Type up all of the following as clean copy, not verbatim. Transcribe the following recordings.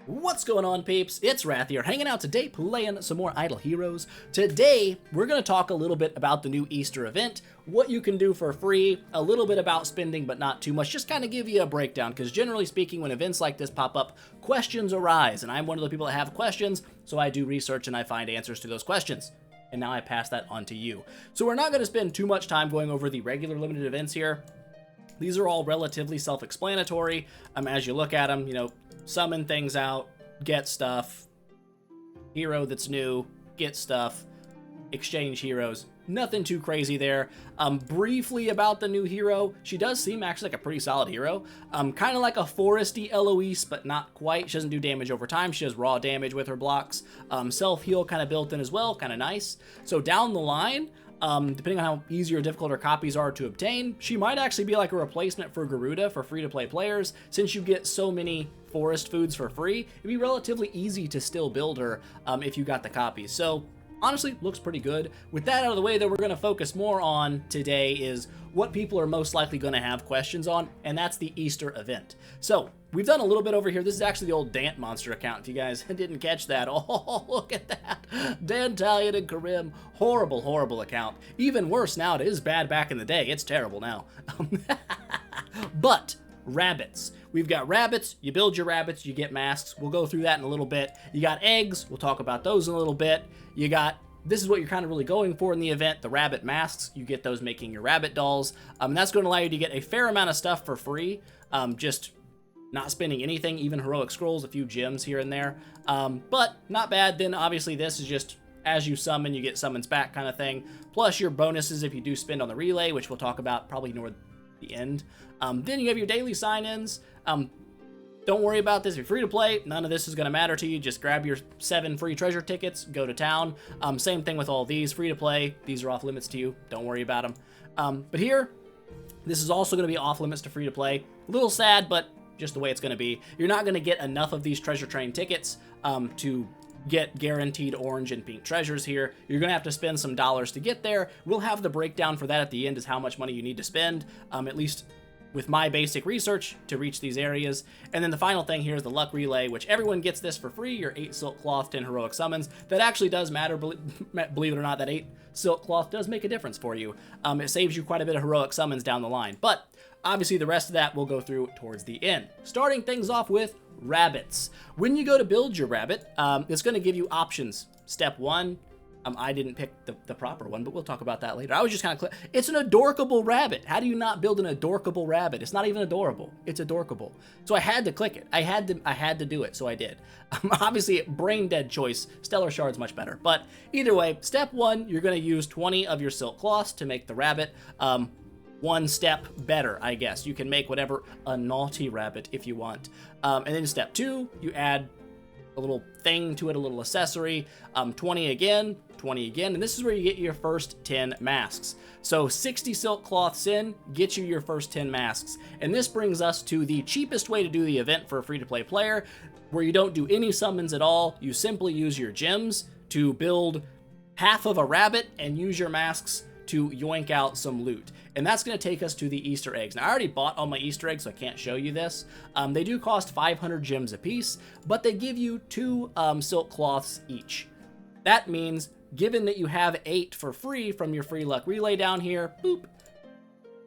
What's going on, peeps? It's Wrath here, hanging out today playing some more Idle Heroes. Today, we're going to talk a little bit about the new Easter event, what you can do for free, a little bit about spending but not too much, just kind of give you a breakdown, because generally speaking, when events like this pop up, questions arise, and I'm one of the people that have questions, so I do research and I find answers to those questions. And now I pass that on to you. So we're not going to spend too much time going over the regular limited events here. These are all relatively self-explanatory. As you look at them, summon things out, get stuff, hero that's new, get stuff, exchange heroes. Nothing too crazy there. Briefly about the new hero, she does seem actually like a pretty solid hero. Kind of like a foresty Eloise, but not quite. She doesn't do damage over time. She does raw damage with her blocks. Self-heal kind of built in as well, kind of nice. So down the line, depending on how easy or difficult her copies are to obtain, she might actually be like a replacement for Garuda for free-to-play players. Since you get so many forest foods for free, it'd be relatively easy to still build her if you got the copies. So honestly, looks pretty good. With that out of the way, that we're going to focus more on today is what people are most likely going to have questions on, and that's the Easter event. So we've done a little bit over here. This is actually the old Dant Monster account, if you guys didn't catch that. Oh, look at that. Dantalion and Karim. Horrible, horrible account. Even worse now. It is bad back in the day. It's terrible now. But rabbits. We've got rabbits. You build your rabbits, you get masks. We'll go through that in a little bit. You got eggs. We'll talk about those in a little bit. You got, this is what you're kind of really going for in the event, the rabbit masks. You get those making your rabbit dolls. And that's going to allow you to get a fair amount of stuff for free. Just not spending anything, even heroic scrolls, a few gems here and there. But not bad. Then obviously this is just as you summon, you get summons back kind of thing. Plus your bonuses if you do spend on the relay, which we'll talk about probably near the end. Then you have your daily sign-ins. Don't worry about this. If you're free to play, none of this is going to matter to you. Just grab your 7 free treasure tickets, go to town. Same thing with all these. Free to play. These are off limits to you. Don't worry about them. But here, this is also going to be off limits to free to play. A little sad, but just the way it's going to be. You're not going to get enough of these treasure train tickets to get guaranteed orange and pink treasures here. You're going to have to spend some dollars to get there. We'll have the breakdown for that at the end, is how much money you need to spend, at least with my basic research, to reach these areas. And then the final thing here is the luck relay, which everyone gets this for free, your 8 silk cloth, 10 heroic summons. That actually does matter, believe it or not. That 8 silk cloth does make a difference for you. It saves you quite a bit of heroic summons down the line, but obviously the rest of that we'll go through towards the end. Starting things off with rabbits. When you go to build your rabbit, it's going to give you options. Step 1, I didn't pick the proper one, but we'll talk about that later. I was just kind of it's an adorkable rabbit. How do you not build an adorkable rabbit? It's not even adorable. It's adorkable. So I had to click it. I had to do it, so I did. Obviously, brain dead choice. Stellar Shard's much better. But either way, step 1, you're going to use 20 of your silk cloths to make the rabbit. One step better, I guess. You can make whatever, a naughty rabbit if you want. And then step 2, you add a little thing to it, a little accessory, 20 again, and this is where you get your first 10 masks. So 60 silk cloths in, get you your first 10 masks. And this brings us to the cheapest way to do the event for a free-to-play player, where you don't do any summons at all. You simply use your gems to build half of a rabbit and use your masks to yoink out some loot. And that's going to take us to the Easter eggs. Now, I already bought all my Easter eggs, so I can't show you this. They do cost 500 gems a piece, but they give you 2 silk cloths each. That means, given that you have 8 for free from your free luck relay down here, boop,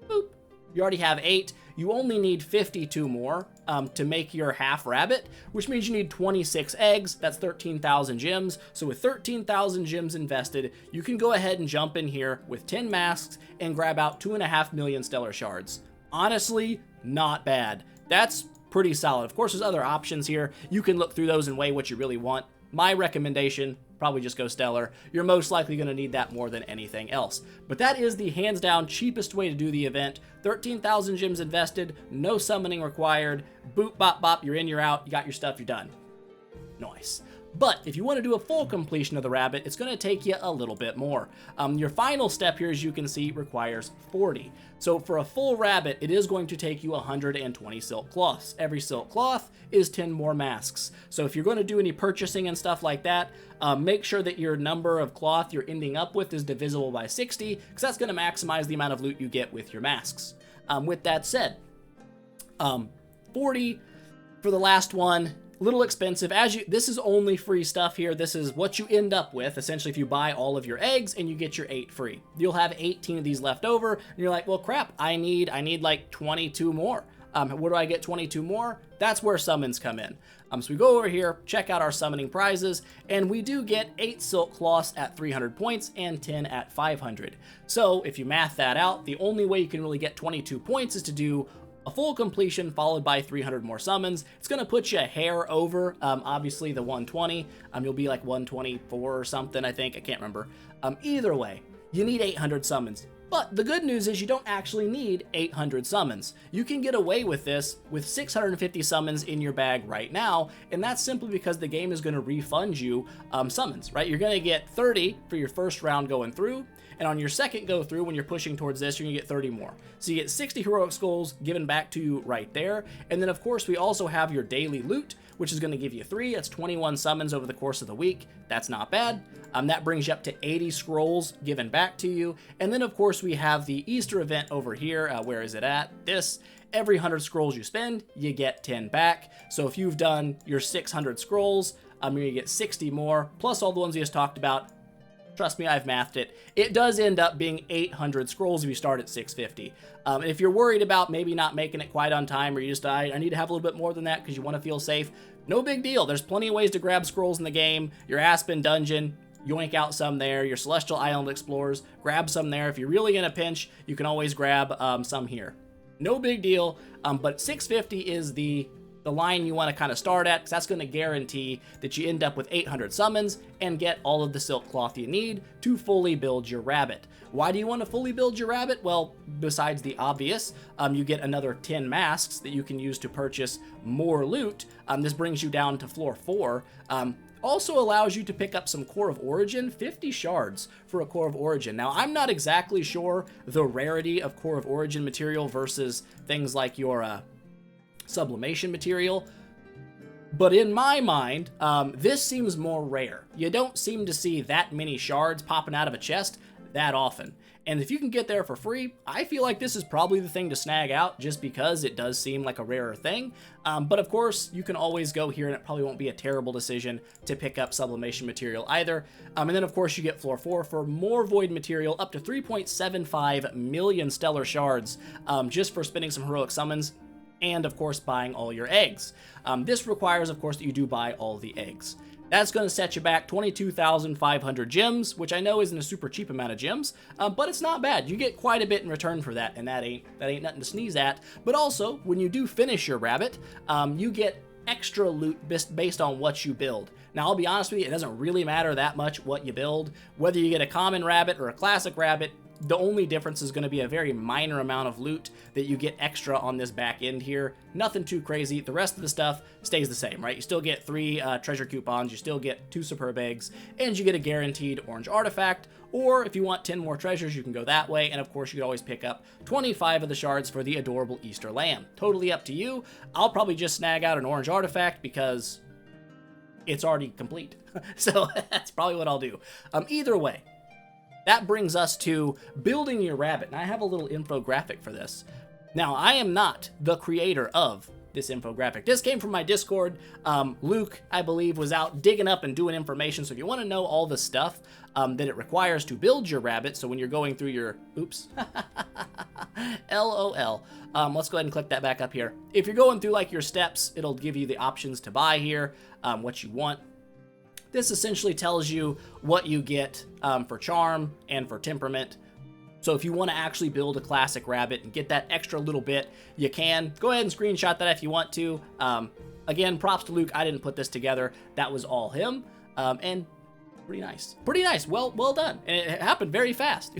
boop, you already have 8. You only need 52 more to make your half rabbit, which means you need 26 eggs. That's 13,000 gems. So with 13,000 gems invested, you can go ahead and jump in here with 10 masks and grab out 2.5 million stellar shards. Honestly, not bad. That's pretty solid. Of course, there's other options here. You can look through those and weigh what you really want. My recommendation, probably just go stellar. You're most likely going to need that more than anything else. But that is the hands down cheapest way to do the event. 13,000 gems invested, no summoning required. Boop, bop, bop, you're in, you're out, you got your stuff, you're done. Nice. But if you want to do a full completion of the rabbit, it's going to take you a little bit more. Your final step here, as you can see, requires 40. So for a full rabbit, it is going to take you 120 silk cloths. Every silk cloth is 10 more masks. So if you're going to do any purchasing and stuff like that, make sure that your number of cloth you're ending up with is divisible by 60, because that's going to maximize the amount of loot you get with your masks. With that said, 40 for the last one. little expensive. This is only free stuff here. This is what you end up with, essentially, if you buy all of your eggs and you get your 8 free. You'll have 18 of these left over, and you're like, well, crap, I need like 22 more. Where do I get 22 more? That's where summons come in. So we go over here, check out our summoning prizes, and we do get 8 silk cloths at 300 points and 10 at 500. So if you math that out, the only way you can really get 22 points is to do a full completion followed by 300 more summons. It's going to put you a hair over, obviously, the 120. You'll be like 124 or something, I think. I can't remember. Either way, you need 800 summons. But the good news is you don't actually need 800 summons. You can get away with this with 650 summons in your bag right now, and that's simply because the game is going to refund you summons, right? You're going to get 30 for your first round going through, and on your second go through, when you're pushing towards this, you're going to get 30 more. So you get 60 heroic skulls given back to you right there. And then, of course, we also have your daily loot, which is going to give you 3. That's 21 summons over the course of the week. That's not bad. That brings you up to 80 scrolls given back to you. And then, of course, we have the Easter event over here. Where is it at? This. Every 100 scrolls you spend, you get 10 back. So if you've done your 600 scrolls, you're going to get 60 more, plus all the ones we just talked about. Trust me, I've mathed it. It does end up being 800 scrolls if you start at 650. And if you're worried about maybe not making it quite on time, or you just, I need to have a little bit more than that because you want to feel safe, no big deal. There's plenty of ways to grab scrolls in the game. Your Aspen Dungeon, yoink out some there. Your Celestial Island Explorers, grab some there. If you're really in a pinch, you can always grab some here. No big deal, but 650 is the line you want to kind of start at, because that's going to guarantee that you end up with 800 summons and get all of the silk cloth you need to fully build your rabbit. Why do you want to fully build your rabbit? Well, besides the obvious, you get another 10 masks that you can use to purchase more loot. This brings you down to floor 4. Also allows you to pick up some Core of Origin, 50 shards for a Core of Origin. Now, I'm not exactly sure the rarity of Core of Origin material versus things like your sublimation material, but in my mind, this seems more rare. You don't seem to see that many shards popping out of a chest that often. And if you can get there for free, I feel like this is probably the thing to snag out, just because it does seem like a rarer thing. But of course, you can always go here, and it probably won't be a terrible decision to pick up sublimation material either. And then of course you get floor 4 for more void material, up to 3.75 million stellar shards, just for spending some heroic summons, and of course buying all your eggs. This requires, of course, that you do buy all the eggs. That's going to set you back 22,500 gems, which I know isn't a super cheap amount of gems, but it's not bad. You get quite a bit in return for that, and that ain't nothing to sneeze at. But also, when you do finish your rabbit, you get extra loot based on what you build. Now, I'll be honest with you, it doesn't really matter that much what you build. Whether you get a common rabbit or a classic rabbit, the only difference is going to be a very minor amount of loot that you get extra on this back end here. Nothing too crazy. The rest of the stuff stays the same, right? You still get 3 treasure coupons, you still get 2 superb eggs, and you get a guaranteed orange artifact. Or if you want 10 more treasures, you can go that way. And of course, you can always pick up 25 of the shards for the adorable Easter lamb. Totally up to you. I'll probably just snag out an orange artifact because it's already complete. So that's probably what I'll do. Either way, that brings us to building your rabbit. And I have a little infographic for this. Now, I am not the creator of this infographic. This came from my Discord. Luke, I believe, was out digging up and doing information. So if you want to know all the stuff that it requires to build your rabbit, so when you're going through your, oops, LOL. Let's go ahead and click that back up here. If you're going through like your steps, it'll give you the options to buy here, what you want. This essentially tells you what you get for charm and for temperament. So if you want to actually build a classic rabbit and get that extra little bit, you can. Go ahead and screenshot that if you want to. Again, props to Luke. I didn't put this together. That was all him. And pretty nice. Pretty nice. Well done. And it happened very fast.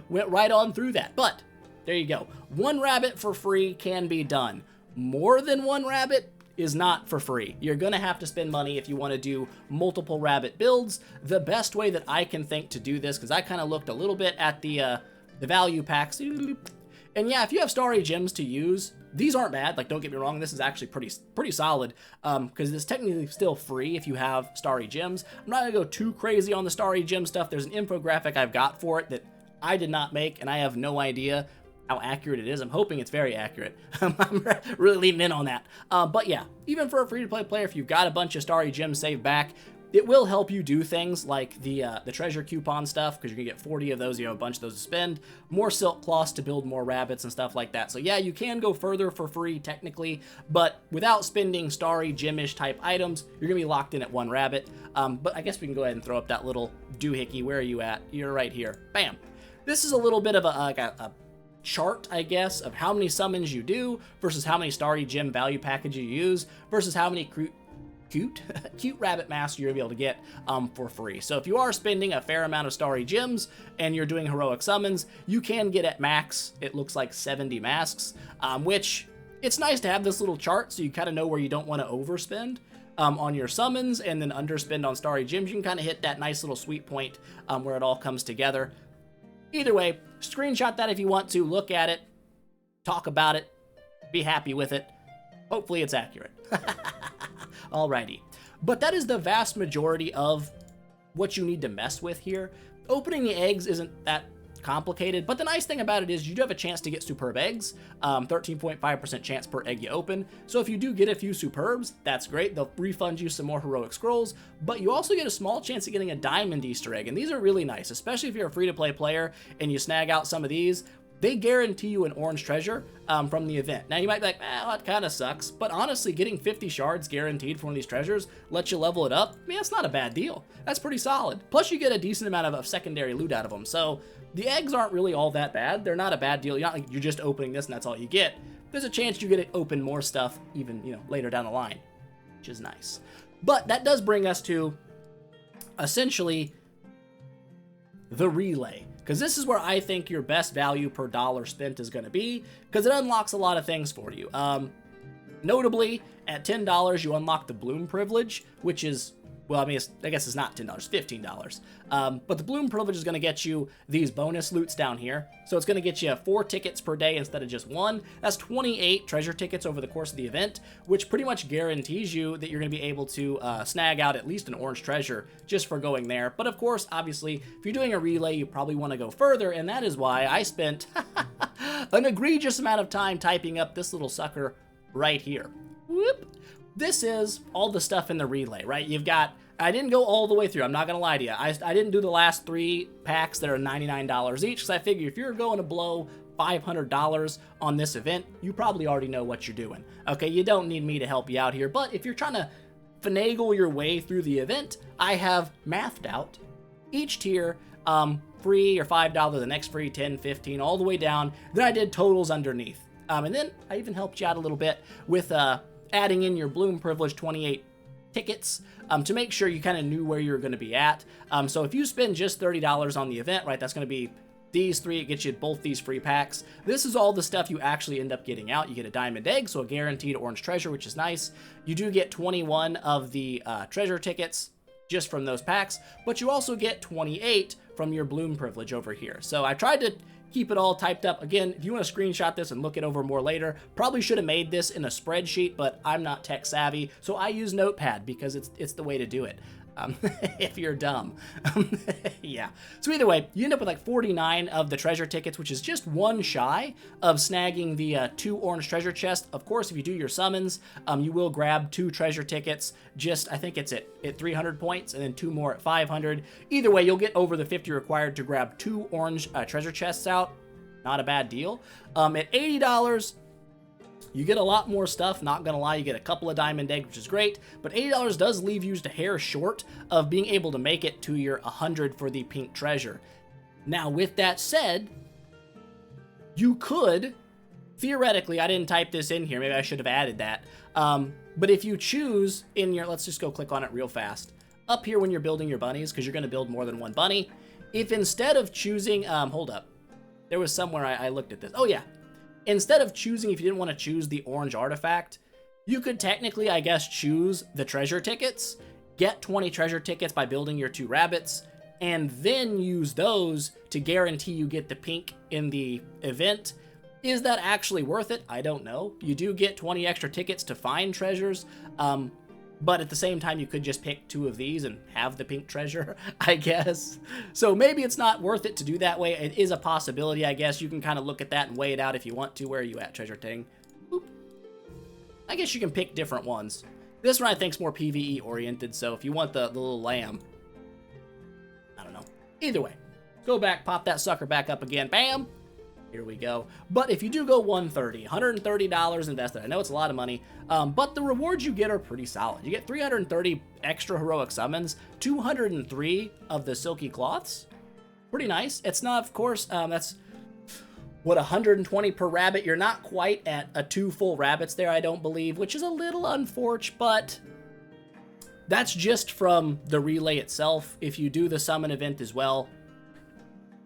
Went right on through that. But there you go. 1 rabbit for free can be done. More than 1 rabbit is not for free. You're gonna have to spend money if you want to do multiple rabbit builds. The best way that I can think to do this, because I kind of looked a little bit at the value packs, and yeah, if you have starry gems to use, these aren't bad. Like, don't get me wrong, this is actually pretty solid, because it's technically still free if you have starry gems. I'm not gonna go too crazy on the starry gem stuff. There's an infographic I've got for it that I did not make, and I have no idea how accurate it is. I'm hoping it's very accurate. I'm really leaning in on that. But yeah, even for a free-to-play player, if you've got a bunch of Starry Gems saved back, it will help you do things like the treasure coupon stuff, because you're gonna get 40 of those, you know, a bunch of those to spend, more silk cloths to build more rabbits and stuff like that. So yeah, you can go further for free technically, but without spending Starry Gemish type items, you're gonna be locked in at one rabbit. But I guess we can go ahead and throw up that little doohickey. Where are you at? You're right here. Bam. This is a little bit of a chart, I guess, of how many summons you do versus how many Starry Gem value packages you use versus how many cute rabbit masks you're gonna be able to get for free. So if you are spending a fair amount of Starry Gems and you're doing heroic summons, you can get at max, it looks like 70 masks, which it's nice to have this little chart so you kind of know where you don't want to overspend on your summons and then underspend on Starry Gems. You can kind of hit that nice little sweet point where it all comes together. Either way, screenshot that if you want to, look at it, talk about it, be happy with it. Hopefully it's accurate. Alrighty. But that is the vast majority of what you need to mess with here. Opening the eggs isn't that complicated, but the nice thing about it is you do have a chance to get superb eggs, 13.5% chance per egg you open. So if you do get a few superbs, that's great. They'll refund you some more heroic scrolls, but you also get a small chance of getting a diamond Easter egg, and these are really nice, especially if you're a free-to-play player and you snag out some of these. They guarantee you an orange treasure from the event. Now you might be like, that kind of sucks, but honestly, getting 50 shards guaranteed for one of these treasures lets you level it up. I mean, that's not a bad deal. That's pretty solid. Plus you get a decent amount of secondary loot out of them. So the eggs aren't really all that bad. They're not a bad deal. You're not like you're just opening this and that's all you get. There's a chance you get to open more stuff even, you know, later down the line, which is nice. But that does bring us to essentially the relay. Because this is where I think your best value per dollar spent is going to be, because it unlocks a lot of things for you. Notably, at $10, you unlock the Bloom Privilege, which is, well, I mean, I guess it's not $10, $15. But the Bloom Privilege is going to get you these bonus loots down here. So it's going to get you 4 tickets per day instead of just 1. That's 28 treasure tickets over the course of the event, which pretty much guarantees you that you're going to be able to snag out at least an orange treasure just for going there. But of course, obviously, if you're doing a relay, you probably want to go further, and that is why I spent an egregious amount of time typing up this little sucker right here. Whoop. This is all the stuff in the relay, right? You've got, I didn't go all the way through, I'm not gonna lie to you. I didn't do the last 3 packs that are $99 each, because I figure if you're going to blow $500 on this event, you probably already know what you're doing. Okay, you don't need me to help you out here, but if you're trying to finagle your way through the event, I have mathed out each tier, free or $5, the next free, 10, 15, all the way down. Then I did totals underneath. And then I even helped you out a little bit with adding in your Bloom Privilege 28 tickets to make sure you kind of knew where you were going to be at. So if you spend just $30 on the event, right, that's going to be these 3. It gets you both these free packs. This is all the stuff you actually end up getting out. You get a diamond egg, so a guaranteed orange treasure, which is nice. You do get 21 of the treasure tickets just from those packs, but you also get 28 from your Bloom Privilege over here. So I tried to keep it all typed up. Again, if you want to screenshot this and look it over more later, probably should have made this in a spreadsheet, but I'm not tech savvy, so I use Notepad because it's the way to do it. If you're dumb. Yeah. So either way, you end up with like 49 of the treasure tickets, which is just one shy of snagging the 2 orange treasure chests. Of course, if you do your summons, you will grab 2 treasure tickets. Just, I think it's at 300 points and then 2 more at 500. Either way, you'll get over the 50 required to grab 2 orange treasure chests out. Not a bad deal. At $80, you get a lot more stuff, not gonna lie. You get a couple of diamond eggs, which is great, but $80 does leave you just a hair short of being able to make it to your 100 for the pink treasure. Now, with that said, you could, theoretically, I didn't type this in here, maybe I should have added that, but if you choose in your, let's just go click on it real fast, up here when you're building your bunnies, because you're gonna build more than one bunny, if instead of choosing, hold up, there was somewhere I looked at this, oh yeah, instead of choosing, if you didn't want to choose the orange artifact, you could technically, I guess, choose the treasure tickets, get 20 treasure tickets by building your 2 rabbits, and then use those to guarantee you get the pink in the event. Is that actually worth it? I don't know. You do get 20 extra tickets to find treasures, But at the same time, you could just pick 2 of these and have the pink treasure, I guess. So maybe it's not worth it to do that way. It is a possibility, I guess. You can kind of look at that and weigh it out if you want to. Where are you at, Treasure Ting? Boop. I guess you can pick different ones. This one I think is more PvE oriented, so if you want the little lamb, I don't know. Either way, go back, pop that sucker back up again. Bam! Here we go. But if you do go $130 invested, I know it's a lot of money, but the rewards you get are pretty solid. You get 330 extra heroic summons, 203 of the silky cloths. Pretty nice. It's not, of course, that's, what, 120 per rabbit. You're not quite at a 2 full rabbits there, I don't believe, which is a little unfortunate, but that's just from the relay itself. If you do the summon event as well,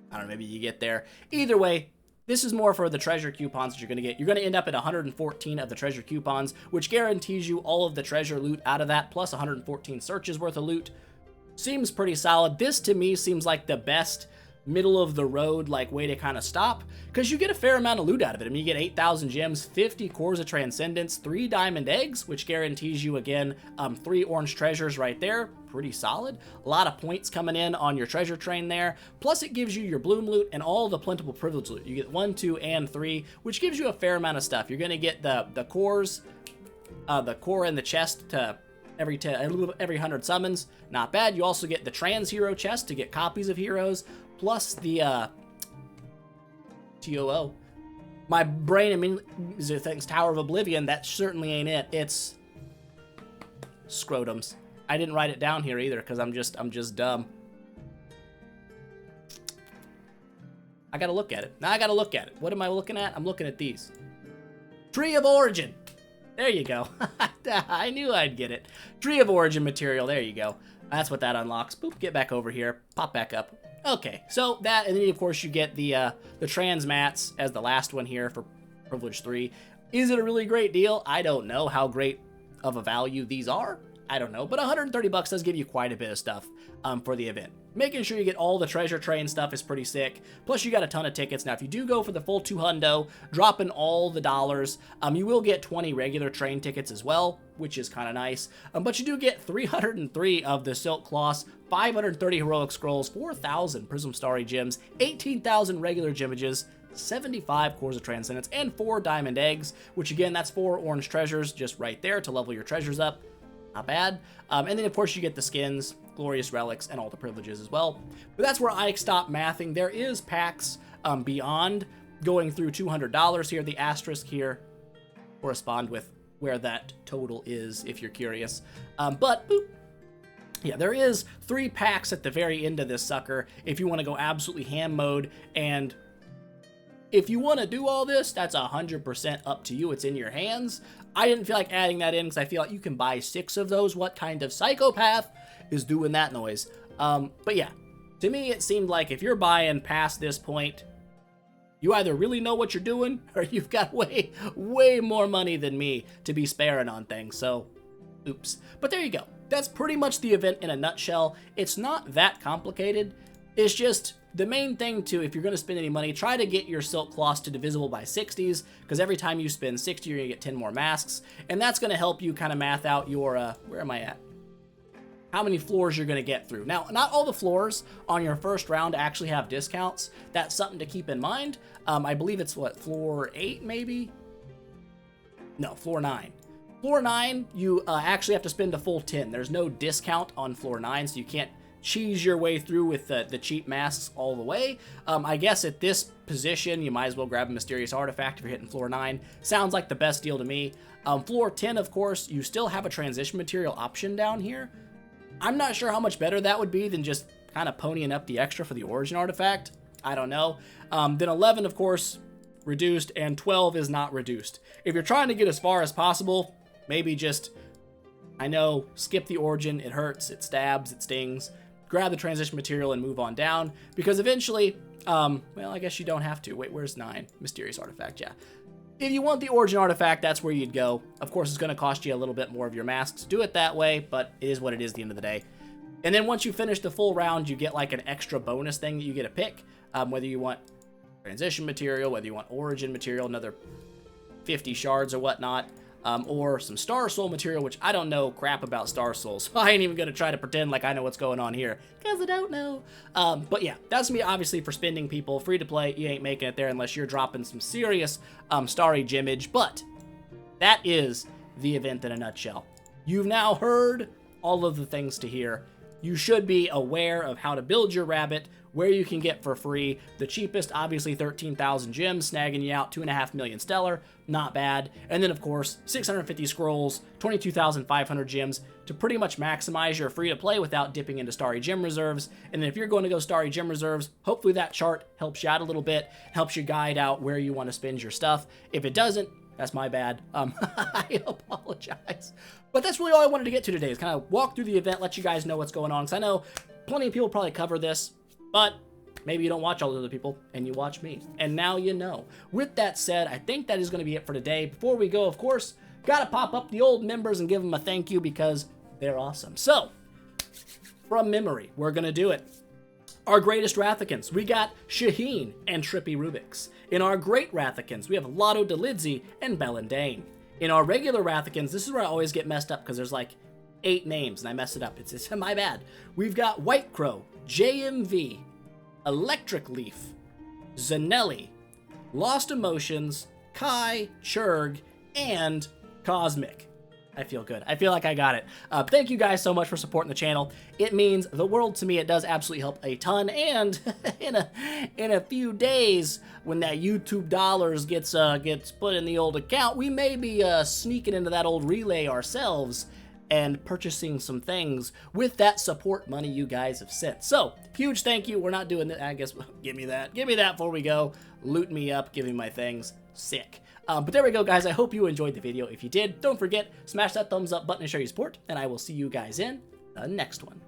I don't know, maybe you get there. Either way, this is more for the treasure coupons that you're going to get. You're going to end up at 114 of the treasure coupons, which guarantees you all of the treasure loot out of that, plus 114 searches worth of loot. Seems pretty solid. This, to me, seems like the best middle-of-the-road way to kind of stop, because you get a fair amount of loot out of it. I mean, you get 8,000 gems, 50 cores of transcendence, 3 diamond eggs, which guarantees you, again, 3 orange treasures right there. Pretty solid. A lot of points coming in on your treasure train there. Plus, it gives you your bloom loot and all the plentiful privilege loot. You get 1, 2, and 3, which gives you a fair amount of stuff. You're going to get the cores, the core in the chest to every 100 summons. Not bad. You also get the trans hero chest to get copies of heroes, plus the TOO. My brain immediately thinks Tower of Oblivion. That certainly ain't it. It's scrotums. I didn't write it down here either because I'm just dumb. I gotta look at it. Now I gotta look at it. What am I looking at? I'm looking at these. Tree of Origin. There you go. I knew I'd get it. Tree of Origin material. There you go. That's what that unlocks. Boop. Get back over here. Pop back up. Okay. So that, and then of course you get the trans mats as the last one here for Privilege 3. Is it a really great deal? I don't know how great of a value these are. I don't know, but 130 bucks does give you quite a bit of stuff for the event. Making sure you get all the treasure train stuff is pretty sick. Plus, you got a ton of tickets. Now, if you do go for the full 200, dropping all the dollars, you will get 20 regular train tickets as well, which is kind of nice. But you do get 303 of the Silk Cloths, 530 Heroic Scrolls, 4,000 Prism Starry Gems, 18,000 regular Gemages, 75 cores of transcendence, and 4 diamond eggs, which again, that's 4 orange treasures just right there to level your treasures up. Not bad. And then, of course, you get the skins, glorious relics, and all the privileges as well. But that's where I stop mathing. There is packs beyond going through $200 here. The asterisk here correspond with where that total is, if you're curious. But, boop. Yeah, there is 3 packs at the very end of this sucker if you want to go absolutely ham mode. And if you want to do all this, that's 100% up to you. It's in your hands. I didn't feel like adding that in because I feel like you can buy 6 of those. What kind of psychopath is doing that noise? But yeah, to me, it seemed like if you're buying past this point, you either really know what you're doing or you've got way more money than me to be sparing on things. So, oops. But there you go. That's pretty much the event in a nutshell. It's not that complicated. It's just the main thing to, if you're going to spend any money, try to get your Silk Cloths to divisible by 60s, because every time you spend 60, you're going to get 10 more masks, and that's going to help you kind of math out your, where am I at? How many floors you're going to get through. Now, not all the floors on your first round actually have discounts. That's something to keep in mind. I believe it's, what, floor 8 maybe? No, floor 9. Floor 9, you actually have to spend a full 10. There's no discount on floor 9, so you can't cheese your way through with the cheap masks all the way. I guess at this position, you might as well grab a mysterious artifact if you're hitting floor 9. Sounds like the best deal to me. Floor 10, of course, you still have a transition material option down here. I'm not sure how much better that would be than just kind of ponying up the extra for the origin artifact. I don't know. Then 11, of course, reduced, and 12 is not reduced. If you're trying to get as far as possible, maybe just, I know, skip the origin. It hurts, it stabs, it stings. Grab the transition material and move on down, because eventually, well, I guess you don't have to. Wait, where's 9? Mysterious artifact, yeah. If you want the origin artifact, that's where you'd go. Of course, it's going to cost you a little bit more of your masks to do it that way, but it is what it is at the end of the day. And then once you finish the full round, you get like an extra bonus thing that you get to pick, whether you want transition material, whether you want origin material, another 50 shards or whatnot. or some Star Soul material, which I don't know crap about Star Souls. So I ain't even going to try to pretend like I know what's going on here, because I don't know. But yeah, that's going to be obviously for spending people. Free to play, you ain't making it there unless you're dropping some serious Starry Gemage. But that is the event in a nutshell. You've now heard all of the things to hear. You should be aware of how to build your rabbit, where you can get for free. The cheapest, obviously 13,000 gems, snagging you out 2.5 million stellar, not bad. And then of course, 650 scrolls, 22,500 gems to pretty much maximize your free to play without dipping into Starry Gem Reserves. And then if you're going to go Starry Gem Reserves, hopefully that chart helps you out a little bit, helps you guide out where you want to spend your stuff. If it doesn't, that's my bad. I apologize. But that's really all I wanted to get to today, is kind of walk through the event, let you guys know what's going on. Because I know plenty of people probably cover this, but maybe you don't watch all the other people, and you watch me. And now you know. With that said, I think that is going to be it for today. Before we go, of course, gotta pop up the old members and give them a thank you, because they're awesome. So, from memory, we're going to do it. Our greatest Rathicans, we got Shaheen and Trippy Rubix. In our great Rathicans, we have Lotto Delidzi and Bellandane. In our regular Rathicans, this is where I always get messed up because there's like 8 names and I mess it up. It's my bad. We've got White Crow, JMV, Electric Leaf, Zanelli, Lost Emotions, Kai, Churg, and Cosmic. I feel good. I feel like I got it. Thank you guys so much for supporting the channel. It means the world to me. It does absolutely help a ton. And in a few days, when that YouTube dollars gets put in the old account, we may be sneaking into that old relay ourselves and purchasing some things with that support money you guys have sent. So, huge thank you. We're not doing that. I guess, give me that. Give me that before we go. Loot me up. Give me my things. Sick. But there we go, guys. I hope you enjoyed the video. If you did, don't forget, smash that thumbs up button to show your support, and I will see you guys in the next one.